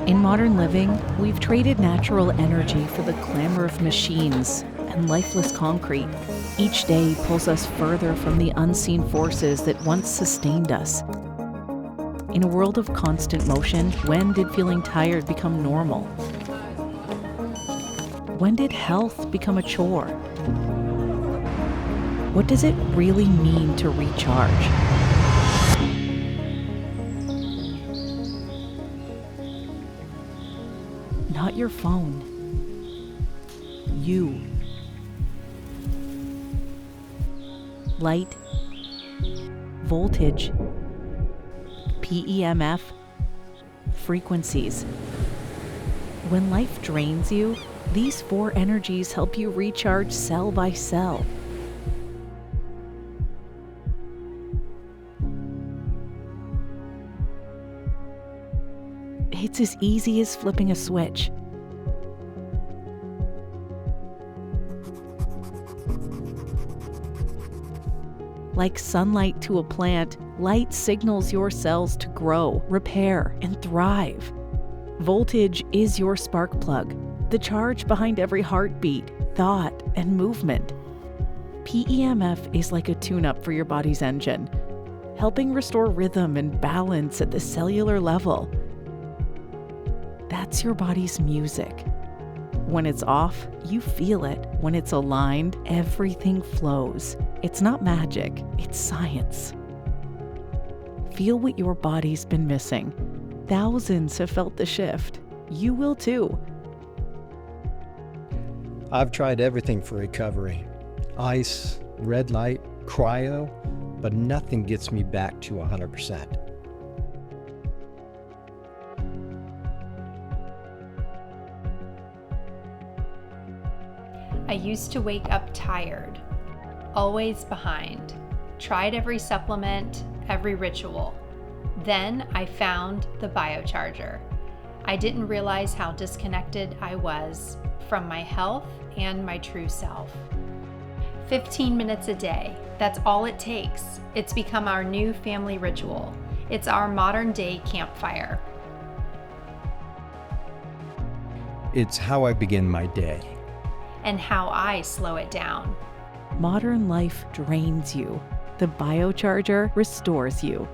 In modern living, we've traded natural energy for the clamor of machines and lifeless concrete. Each day pulls us further from the unseen forces that once sustained us. In a world of constant motion, when did feeling tired become normal? When did health become a chore? What does it really mean to recharge? Not your phone. You. Light. Voltage. PEMF. Frequencies. When life drains you, these four energies help you recharge cell by cell. It's as easy as flipping a switch. Like sunlight to a plant, light signals your cells to grow, repair, and thrive. Voltage is your spark plug, the charge behind every heartbeat, thought, and movement. PEMF is like a tune-up for your body's engine, helping restore rhythm and balance at the cellular level. That's your body's music. When it's off, you feel it. When it's aligned, everything flows. It's not magic, it's science. Feel what your body's been missing. Thousands have felt the shift. You will too. I've tried everything for recovery. Ice, red light, cryo, but nothing gets me back to 100%. I used to wake up tired, always behind. Tried every supplement, every ritual. Then I found the BioCharger. I didn't realize how disconnected I was from my health and my true self. 15 minutes a day, that's all it takes. It's become our new family ritual. It's our modern day campfire. It's how I begin my day. And how I slow it down. Modern life drains you. The BioCharger restores you.